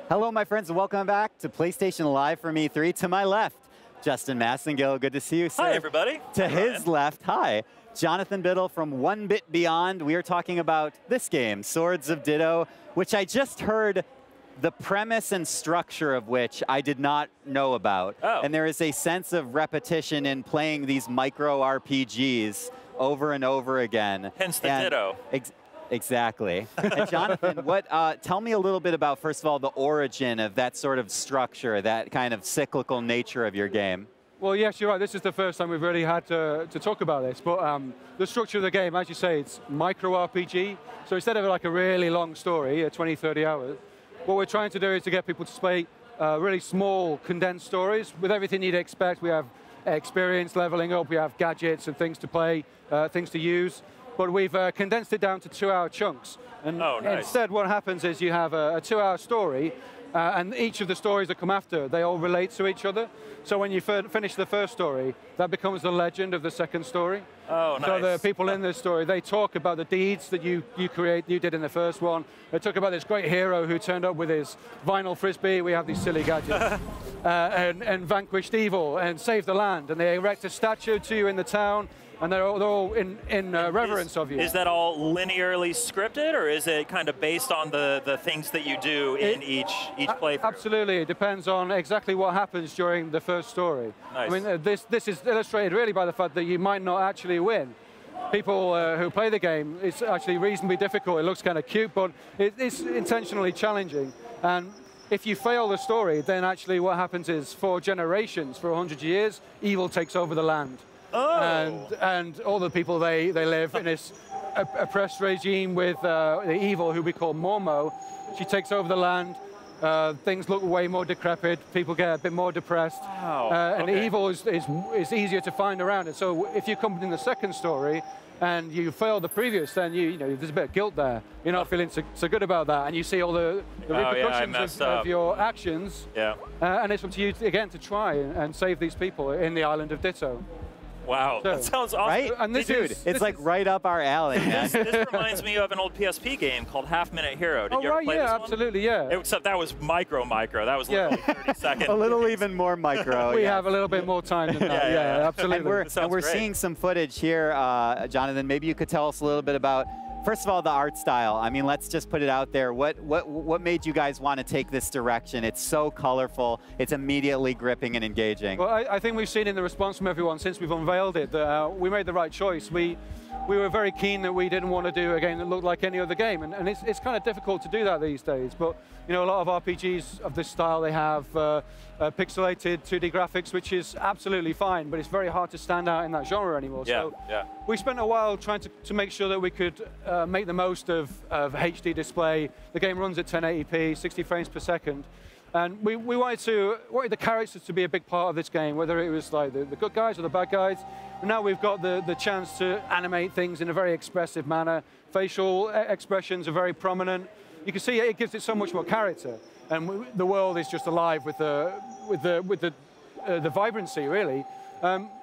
Hello, my friends, and welcome back to PlayStation Live from E3. To my left, Justin Massengill. Good to see you, sir. Hi, everybody. To his left, hi, Jonathan Biddle from One Bit Beyond. We are talking about this game, Swords of Ditto, which I just heard the premise and structure of which I did not know about. Oh. And there is a sense of repetition in playing these micro RPGs over and over again. Hence the Ditto. Exactly. And Jonathan, tell me a little bit about, first of all, the origin of that sort of structure, that kind of cyclical nature of your game. Well, yes, you're right. This is the first time we've really had to talk about this. But the structure of the game, as you say, it's micro RPG. So instead of like a really long story, 20, 30 hours, what we're trying to do is to get people to play really small, condensed stories with everything you'd expect. We have experience leveling up, we have gadgets and things to play, things to use. But we've condensed it down to 2-hour chunks. And instead, what happens is you have a 2-hour story, and each of the stories that come after, they all relate to each other. So when you finish the first story, that becomes the legend of the second story. Oh, nice. So the people in this story, they talk about the deeds that you did in the first one. They talk about this great hero who turned up with his vinyl frisbee. We have these silly gadgets. and vanquished evil and saved the land. And they erect a statue to you in the town. And they're all in reverence of you. Is that all linearly scripted, or is it kind of based on the things that you do in each playthrough? Absolutely, it depends on exactly what happens during the first story. Nice. I mean, this is illustrated really by the fact that you might not actually win. People who play the game, it's actually reasonably difficult. It looks kind of cute, but it's intentionally challenging. And if you fail the story, then actually what happens is, for generations, for 100 years, evil takes over the land. Oh. And all the people, they live in this oppressed regime with the evil, who we call Momo. She takes over the land. Things look way more decrepit. People get a bit more depressed. Wow. And the evil is easier to find around it. So if you come in the second story and you fail the previous, then you know there's a bit of guilt there. You're not feeling so good about that, and you see all the repercussions of your actions. Yeah. And it's up to you again to try and save these people in the island of Ditto. Wow, that sounds awesome. Right? And this it's like right up our alley, man. This reminds me of an old PSP game called Half Minute Hero. Did you ever play this one? Absolutely, yeah. Except that was micro. That was literally 30 seconds. A little even more micro. We have a little bit more time than that. Yeah, absolutely. And we're seeing some footage here, Jonathan. Maybe you could tell us a little bit about, first of all, the art style. I mean, let's just put it out there. What made you guys want to take this direction? It's so colorful. It's immediately gripping and engaging. Well, I think we've seen in the response from everyone since we've unveiled it that we made the right choice. We were very keen that we didn't want to do a game that looked like any other game, and it's kind of difficult to do that these days. But you know, a lot of RPGs of this style, they have pixelated 2D graphics, which is absolutely fine, but it's very hard to stand out in that genre anymore. Yeah, so we spent a while trying to make sure that we could make the most of HD display. The game runs at 1080p, 60 frames per second. And we wanted the characters to be a big part of this game, whether it was like the good guys or the bad guys. And now we've got the chance to animate things in a very expressive manner. Facial expressions are very prominent. You can see it gives it so much more character. And the world is just alive with the vibrancy, really.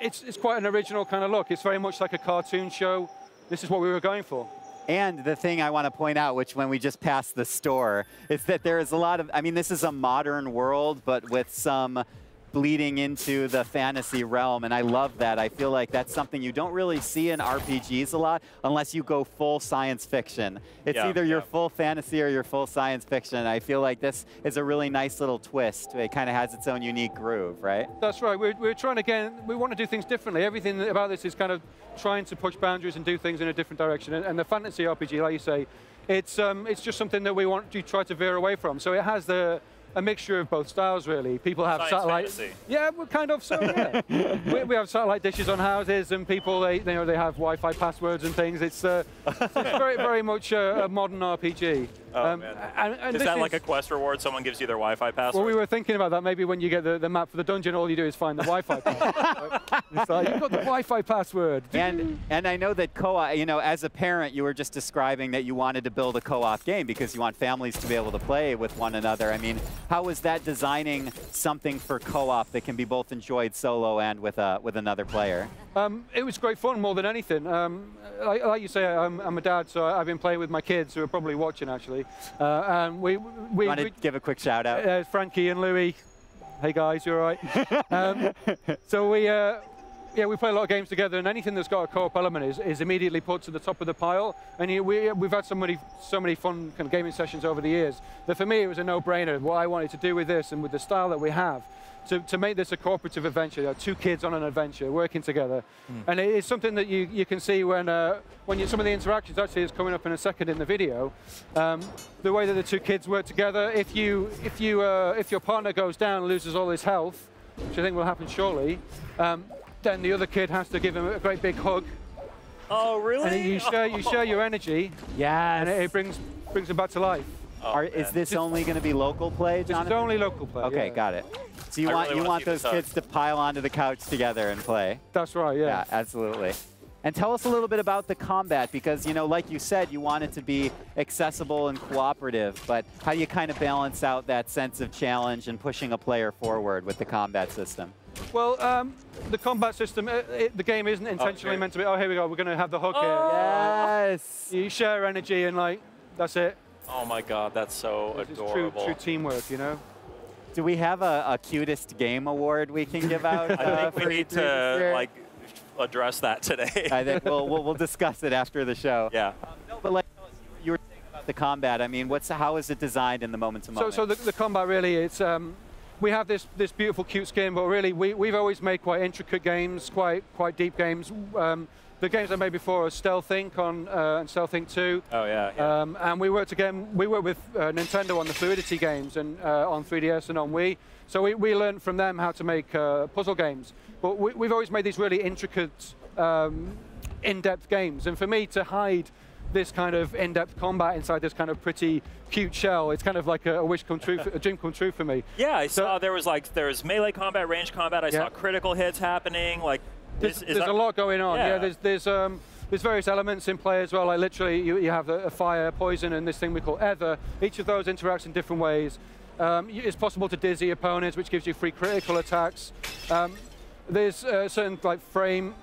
It's quite an original kind of look. It's very much like a cartoon show. This is what we were going for. And the thing I want to point out, which when we just passed the store, is that there is a lot of, I mean, this is a modern world, but with some bleeding into the fantasy realm, and I love that. I feel like that's something you don't really see in RPGs a lot unless you go full science fiction. It's either your full fantasy or your full science fiction. And I feel like this is a really nice little twist. It kind of has its own unique groove, right? That's right. We're trying to we want to do things differently. Everything about this is kind of trying to push boundaries and do things in a different direction. And the fantasy RPG, like you say, it's just something that we want to try to veer away from. So it has a mixture of both styles, really. People have satellites. Yeah, well, kind of so. Yeah. we have satellite dishes on houses, and people they have Wi-Fi passwords and things. It's very very much a modern RPG. Oh, man. And is that like a quest reward? Someone gives you their Wi-Fi password? Well, we were thinking about that. Maybe when you get the map for the dungeon, all you do is find the Wi-Fi password. It's like, you've got the Wi-Fi password. And I know that co-op, you know, as a parent, you were just describing that you wanted to build a co-op game because you want families to be able to play with one another. I mean, how was that designing something for co-op that can be both enjoyed solo and with another player? It was great fun more than anything. Like you say, I'm a dad, so I've been playing with my kids who are probably watching, actually. actually. And we want to give a quick shout out? Frankie and Louis. Hey guys, you all right? So we play a lot of games together, and anything that's got a co-op element is immediately put to the top of the pile. And we've had so many fun kind of gaming sessions over the years that for me it was a no-brainer. What I wanted to do with this and with the style that we have, to make this a cooperative adventure, two kids on an adventure working together. And it's something that you can see when some of the interactions actually is coming up in a second in the video. The way that the two kids work together. If your partner goes down and loses all his health, which I think will happen shortly, then the other kid has to give him a great big hug. Oh, really? And you share your energy. Yeah. And it brings him back to life. Is this only going to be local play, Jonathan? This is only local play. Okay, yeah. got it. So you want those kids to pile onto the couch together and play? That's right, yeah. Yeah, absolutely. And tell us a little bit about the combat, because, you know, like you said, you want it to be accessible and cooperative, but how do you kind of balance out that sense of challenge and pushing a player forward with the combat system? Well, the combat system, the game isn't intentionally meant to be, oh, here we go, we're going to have the hook here. Yes! You share energy and, like, that's it. Oh, my God, that's so adorable. It's true teamwork, you know? Do we have a cutest game award we can give out? I think we need to, like, address that today. I think we'll discuss it after the show. Yeah. No, but like you were saying about the combat, I mean, how is it designed in the moment to moment? So the combat really, it's we have this beautiful, cute skin, but really we've always made quite intricate games, quite deep games. The games I made before are Stealth Inc. and Stealth Inc. 2. Oh yeah. And we worked with Nintendo on the Fluidity games and on 3DS and on Wii. So we learned from them how to make puzzle games. But we've always made these really intricate, in-depth games. And for me to hide this kind of in-depth combat inside this kind of pretty cute shell, it's kind of like a wish come true, a dream come true for me. Yeah, I saw there was melee combat, range combat. I saw critical hits happening. Like there's a lot going on. Yeah, there's various elements in play as well. Like literally, you have a fire, poison, and this thing we call ether. Each of those interacts in different ways. It's possible to dizzy opponents, which gives you free critical attacks. There's certain like frame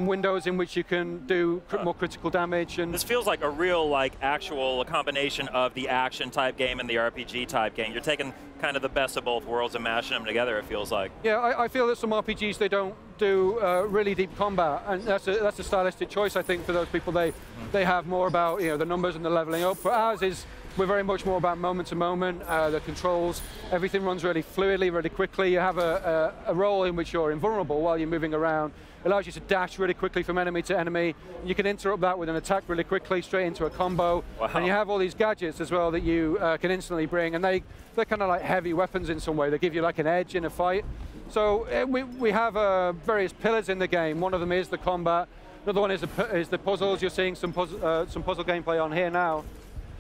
windows in which you can do more critical damage. And this feels like a real actual combination of the action type game and the RPG type game. You're taking kind of the best of both worlds and mashing them together, it feels like. Yeah, I feel that some RPGs, they don't do really deep combat, and that's a stylistic choice, I think, for those people. They have more about the numbers and the leveling up. But ours is, we're very much more about moment to moment, the controls, everything runs really fluidly, really quickly. You have a role in which you're invulnerable while you're moving around. It allows you to dash really quickly from enemy to enemy. You can interrupt that with an attack really quickly, straight into a combo. Wow. And you have all these gadgets as well that you can instantly bring, and they're kind of like heavy weapons in some way. They give you like an edge in a fight. So we have various pillars in the game. One of them is the combat. Another one is the puzzles. You're seeing some puzzle gameplay on here now.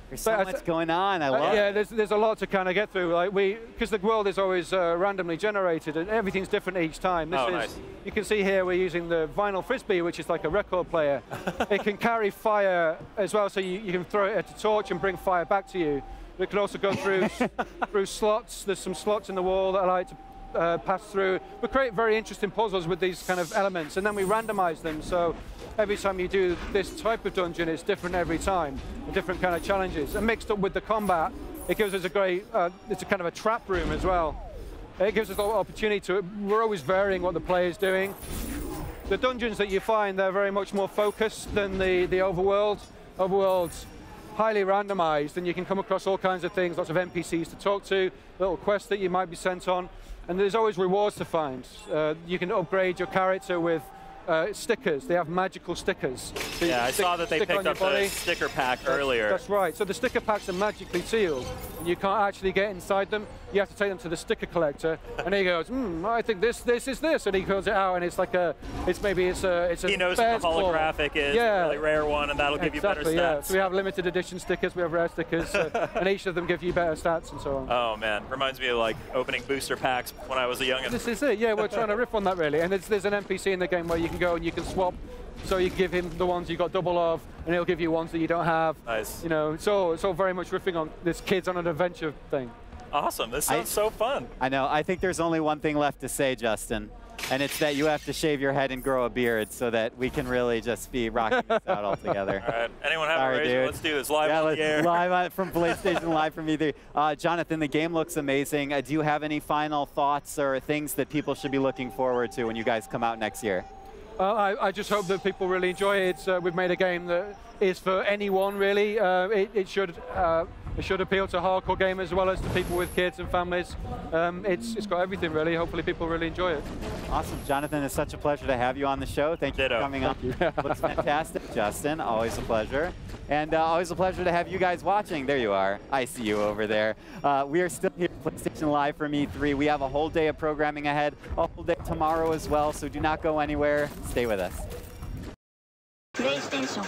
There's so much going on. I love it. Yeah, there's a lot to kind of get through. Like because the world is always randomly generated, and everything's different each time. Nice. You can see here we're using the vinyl frisbee, which is like a record player. It can carry fire as well, so you can throw it at a torch and bring fire back to you. But it can also go through slots. There's some slots in the wall that I like to pass through. We create very interesting puzzles with these kind of elements, and then we randomize them. So every time you do this type of dungeon, it's different every time, different kind of challenges. And mixed up with the combat, it gives us a great, it's a kind of a trap room as well. It gives us an opportunity we're always varying what the player is doing. The dungeons that you find, they're very much more focused than the overworld. Overworld's highly randomized, and you can come across all kinds of things, lots of NPCs to talk to, little quests that you might be sent on, and there's always rewards to find. You can upgrade your character with stickers. They have magical stickers. So yeah, I saw that they picked up the sticker pack earlier. That's right. So the sticker packs are magically sealed. You can't actually get inside them. You have to take them to the sticker collector, and he goes, I think this is this, and he pulls it out, and it's like it's a he knows the holographic is a really rare one, and that'll give you better stats. Yeah. So we have limited edition stickers, we have rare stickers, and each of them give you better stats and so on. Oh man, reminds me of like opening booster packs when I was a youngin'. This is it. Yeah, we're trying to riff on that really, and there's an NPC in the game where you can go and you can swap. So you can give him the ones you got double of, and he'll give you ones that you don't have. Nice. It's all very much riffing on this kids on an adventure thing. Awesome. This sounds so fun. I know. I think there's only one thing left to say, Justin. And it's that you have to shave your head and grow a beard so that we can really just be rocking this out all together. All right. Anyone have a razor? Let's do this live on the air. Live from PlayStation, live from either. Jonathan, the game looks amazing. Do you have any final thoughts or things that people should be looking forward to when you guys come out next year? I just hope that people really enjoy it. We've made a game that is for anyone, really. It should appeal to hardcore gamers as well as to people with kids and families. It's got everything, really. Hopefully people really enjoy it. Awesome. Jonathan, it's such a pleasure to have you on the show. Thank you for coming on. Looks fantastic. Justin, always a pleasure. And always a pleasure to have you guys watching. There you are. I see you over there. We are still here at PlayStation Live from E3. We have a whole day of programming ahead, a whole day tomorrow as well, so do not go anywhere. Stay with us. PlayStation